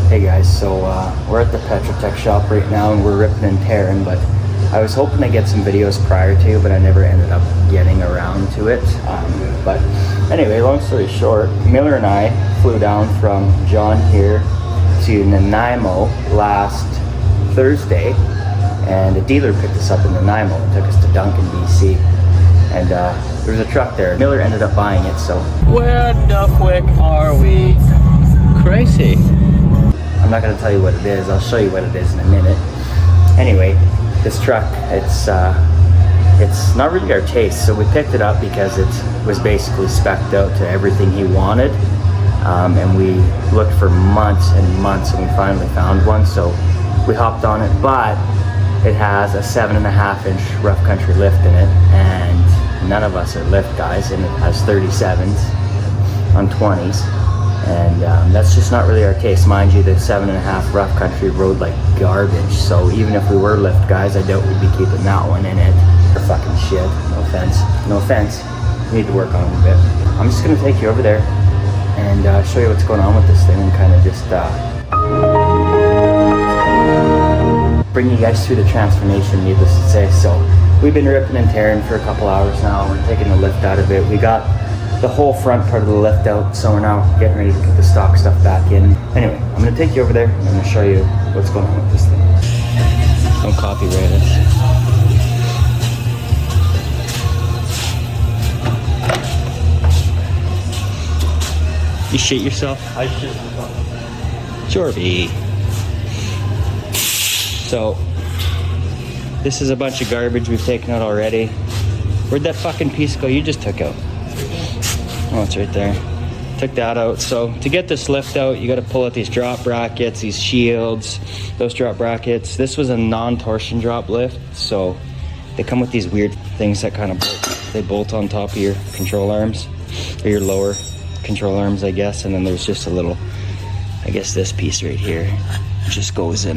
Hey guys, so we're at the Petrotech shop right now and we're ripping and tearing, but I was hoping to get some videos prior to, but I never ended up getting around to it. But anyway, long story short, Miller and I flew down from John here to Nanaimo last Thursday, and a dealer picked us up in Nanaimo and took us to Duncan, BC. And there was a truck there. Miller ended up buying it, so. Where the frick are we? Crazy. I'm not gonna tell you what it is. I'll show you what it is in a minute. Anyway, this truck, it's not really our taste. So we picked it up because it was basically spec'd out to everything he wanted. And we looked for months and months and we finally found one. So we hopped on it, but it has a 7.5-inch rough country lift in it. And none of us are lift guys, and it has 37s on 20s. And that's just not really our taste. Mind you, the 7.5 rough country rode like garbage. So even if we were lift guys, I doubt we'd be keeping that one in it. For fucking shit. No offense. No offense. We need to work on it a bit. I'm just gonna take you over there and show you what's going on with this thing and kind of just bring you guys through the transformation, needless to say. So we've been ripping and tearing for a couple hours now. We're taking the lift out of it. We got the whole front part of the lift out, so we're now getting ready to put the stock stuff back in. Anyway, I'm gonna take you over there and I'm gonna show you what's going on with this thing. Don't copyright us. You shit yourself? I shit myself. Jorby. So, this is a bunch of garbage we've taken out already. Where'd that fucking piece go you just took out? Oh, it's right there. Took that out. So to get this lift out, you got to pull out these drop brackets, these shields, those drop brackets. This was a non-torsion drop lift, so they come with these weird things that kind of bolt on top of your control arms, or your lower control arms, I guess. And then there's just a little, I guess this piece right here just goes in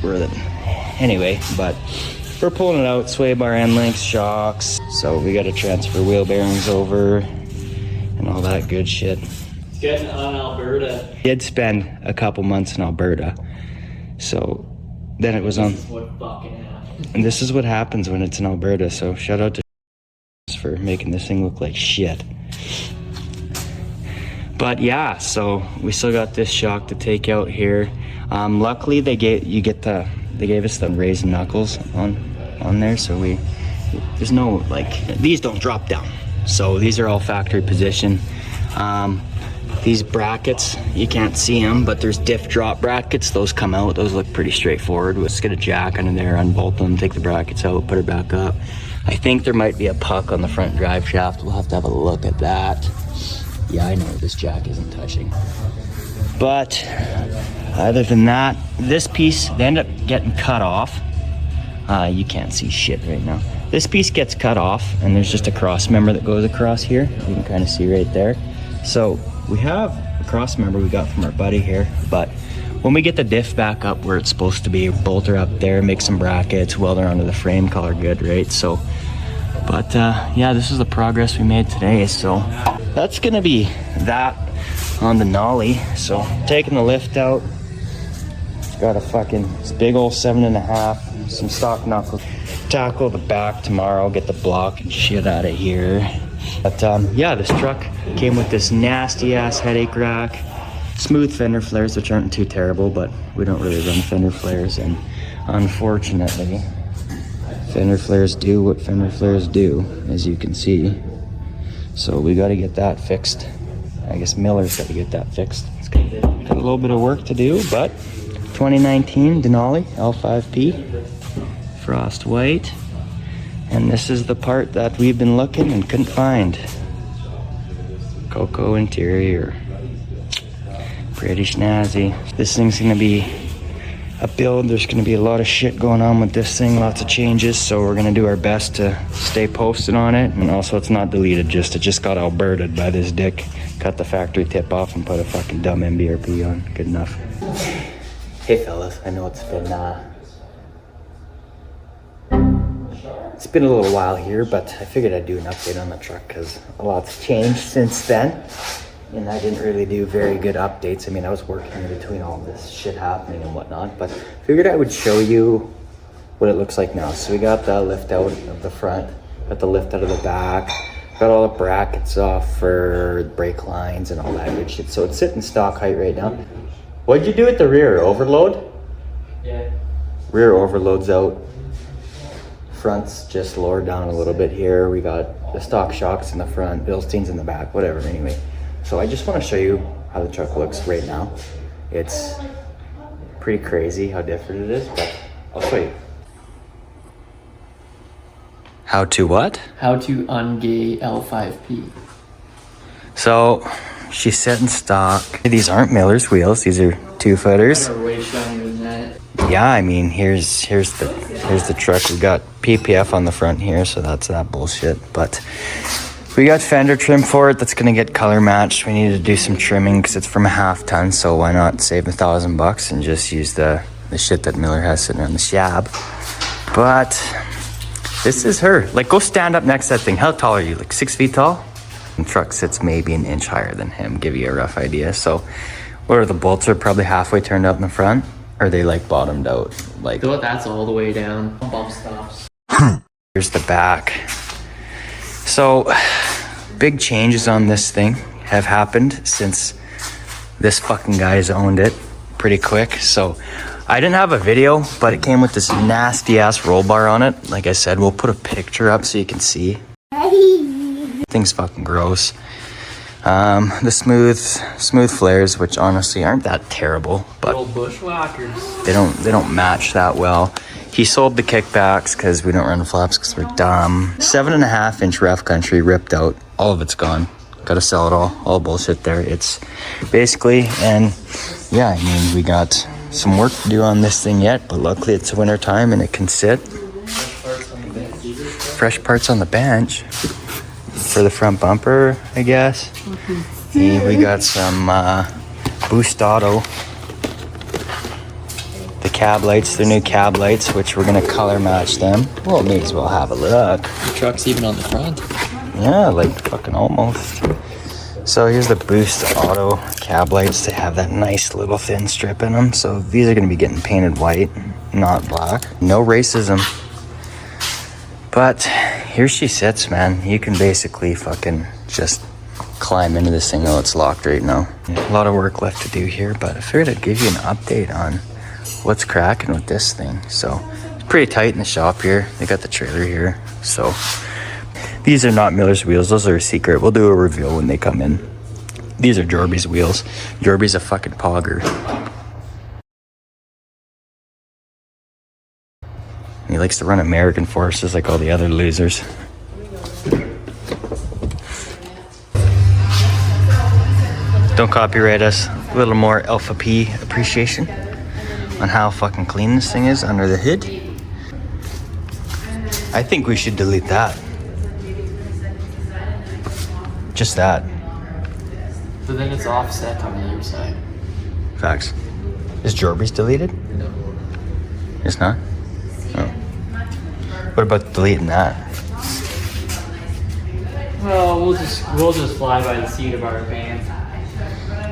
with it. Anyway, but we're pulling it out, sway bar end links, shocks. So we got to transfer wheel bearings over and all that good shit. It's getting on Alberta. Did spend a couple months in Alberta, so then it was on. This is what fucking happened. And this is what happens when it's in Alberta. So shout out to for making this thing look like shit. But yeah, so we still got this shock to take out here. Luckily, they gave us the raised knuckles on there, so there's no like these don't drop down. So these are all factory position. These brackets, you can't see them, but there's diff drop brackets. Those come out. Those look pretty straightforward. We'll just get a jack under there, unbolt them, take the brackets out, put it back up. I think there might be a puck on the front drive shaft. We'll have to have a look at that. Yeah, I know this jack isn't touching. But other than that, this piece, they end up getting cut off. You can't see shit right now. This piece gets cut off and there's just a cross member that goes across here. You can kind of see right there. So we have a cross member we got from our buddy here, but when we get the diff back up where it's supposed to be, bolt her up there, make some brackets, weld her onto the frame, call her good, right? So, but yeah, this is the progress we made today. So that's gonna be that on the nollie. So taking the lift out, it's got a fucking this big old 7.5, some stock knuckles. Tackle the back tomorrow, get the block and shit out of here. But yeah, this truck came with this nasty ass headache rack, smooth fender flares, which aren't too terrible, but we don't really run fender flares, and unfortunately fender flares do what fender flares do, as you can see. So we got to get that fixed. I guess Miller's got to get that fixed. It's got a little bit of work to do, but 2019 Denali L5P frost white, and this is the part that we've been looking and couldn't find. Cocoa interior, pretty snazzy. This thing's gonna be a build. There's gonna be a lot of shit going on with this thing, lots of changes, so we're gonna do our best to stay posted on it. And also, it's not deleted, it just got Alberta'd by this dick. Cut the factory tip off and put a fucking dumb MBRP on. Good enough. Hey fellas, I know it's been a little while here, but I figured I'd do an update on the truck because a lot's changed since then. and I didn't really do very good updates. I mean, I was working in between all this shit happening and whatnot, but figured I would show you what it looks like now. So we got the lift out of the front, got the lift out of the back, got all the brackets off for brake lines and all that good shit. So it's sitting stock height right now. What'd you do with the rear? Overload? Yeah. Rear overload's out. Front's just lowered down a little bit here. We got the stock shocks in the front, Bilstein's in the back, whatever, anyway. So I just want to show you how the truck looks right now. It's pretty crazy how different it is, but I'll show you. How to what? How to ungay L5P. So she's set in stock. These aren't Miller's wheels, these are 2-footers. They're way shinier than that. Yeah, I mean, here's the truck. We got PPF on the front here, so that's that bullshit. But we got fender trim for it. That's gonna get color matched. We need to do some trimming because it's from a half ton. So why not save $1,000 and just use the shit that Miller has sitting on the shab? But this is her. Like, go stand up next to that thing. How tall are you? Like 6 feet tall? The truck sits maybe an inch higher than him. Give you a rough idea. So, what are the bolts? Are probably halfway turned up in the front. Or are they like bottomed out? Like, That's all the way down. Bump stops. here's the back. So, big changes on this thing have happened since this fucking guy's owned it pretty quick. So, I didn't have a video, but it came with this nasty ass roll bar on it. Like I said, we'll put a picture up so you can see. Thing's fucking gross. The smooth flares, which honestly aren't that terrible, but Old bushwhackers. they don't match that well. He sold the kickbacks because we don't run flaps because we're dumb. 7.5-inch rough country ripped out. All of it's gone. Gotta sell it all bullshit there. It's basically, and yeah, I mean, we got some work to do on this thing yet, but luckily it's winter time and it can sit. Fresh parts on the bench for the front bumper, I guess. And we got some Boost Auto, the cab lights, the new cab lights, which we're gonna color match them. Well, may as well have a look. The truck's even on the front. Yeah, like fucking almost. So here's the Boost Auto cab lights. They have that nice little thin strip in them. So these are gonna be getting painted white, not black. No racism. But here she sits, man. You can basically fucking just climb into this thing. Oh, it's locked right now. A lot of work left to do here, but I figured I'd give you an update on what's cracking with this thing. So it's pretty tight in the shop here. They got the trailer here. So these are not Miller's wheels. Those are a secret. We'll do a reveal when they come in. These are Jorby's wheels. Jorby's a fucking pogger. He likes to run American forces like all the other losers. Don't copyright us. A little more Alpha P appreciation on how fucking clean this thing is under the hood. I think we should delete that. Just that. But then it's offset on the other side. Facts. Is Jorby's deleted? No. It's not? Oh. What about deleting that? Well, we'll just fly by the seat of our pants.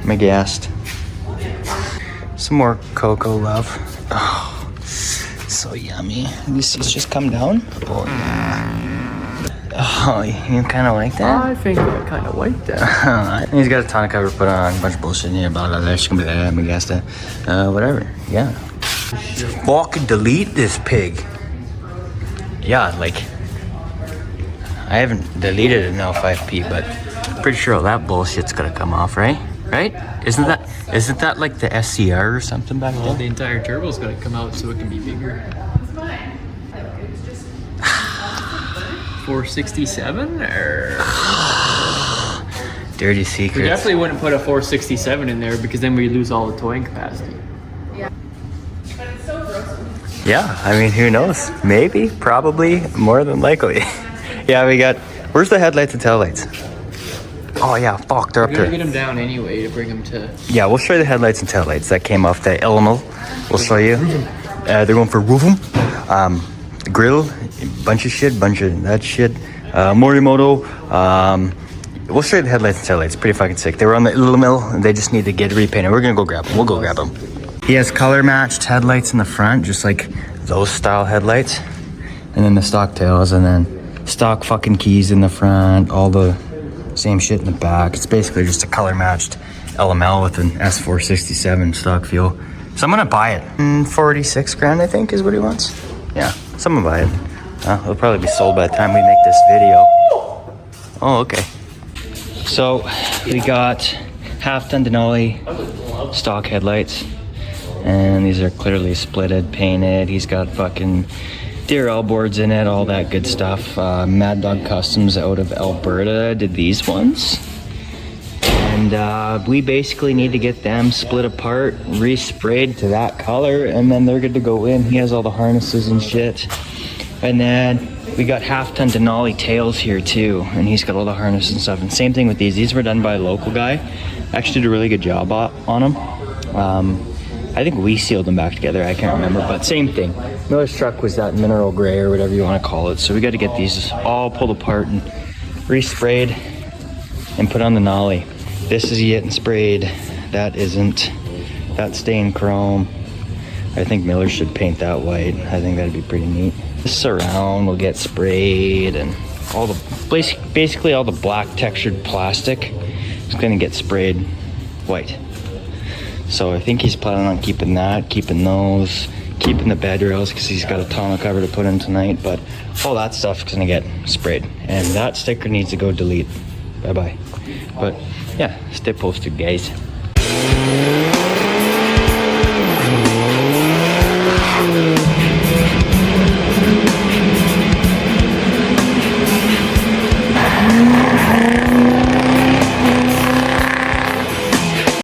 I'm aghast. Some more cocoa love. Oh, so yummy. These just come down? Oh, yeah. Oh, you kind of like that? I think I kind of like that. He's got a tonneau cover put on, a bunch of bullshit in here, blah, blah, blah, whatever. Yeah. Fucking delete this pig. Yeah, like, I haven't deleted an L5P, but pretty sure all that bullshit's gonna come off, right? Right? Isn't that like the SCR or something back Well, then? the entire turbo's gonna come out so it can be bigger. 467 or Dirty we secrets. definitely wouldn't put a 467 in there because then we lose all the towing capacity. Yeah, I mean, who knows? Maybe, probably, more than likely. Yeah, we got. Where's the headlights and taillights? Oh yeah, fuck, they're up We're gonna there. get them down anyway to bring them to. Yeah, we'll show you the headlights and taillights that came off the Elemental. We'll show you. They're going for Roofum. Grill, bunch of shit, bunch of that shit. Morimoto, We'll show you the headlights and taillights. Pretty fucking sick. They were on the little mill, and they just need to get repainted. We're gonna go grab them. We'll go grab them. He has color matched headlights in the front, just like those style headlights, and then the stock tails, and then stock fucking keys in the front, all the same shit in the back. It's basically just a color matched LML with an S467 stock fuel. So I'm gonna buy it. 46 grand, I think, is what he wants. Yeah, someone buy it. It'll probably be sold by the time we make this video. Oh, okay. So we got half-ton Denali stock headlights, and these are clearly splitted, painted. He's got fucking DRL boards in it, all that good stuff. Mad Dog Customs out of Alberta did these ones. And we basically need to get them split apart, resprayed to that color, and then they're good to go in. He has all the harnesses and shit. And then we got half-ton Denali tails here too, and he's got all the harnesses and stuff. And same thing with these. These were done by a local guy. Actually did a really good job on them. I think we sealed them back together. I can't remember, but same thing. Miller's truck was that mineral gray or whatever you want to call it. So we got to get these all pulled apart and resprayed and put on the Nolly. This is getting sprayed. That isn't. That's stained chrome. I think Miller should paint that white. I think that'd be pretty neat. The surround will get sprayed, and all the basically all the black textured plastic is gonna get sprayed white. So I think he's planning on keeping that, keeping those, keeping the bed rails because he's got a tonneau cover to put in tonight. But all that stuff's gonna get sprayed, and that sticker needs to go delete. Bye bye. But yeah, stay posted, guys.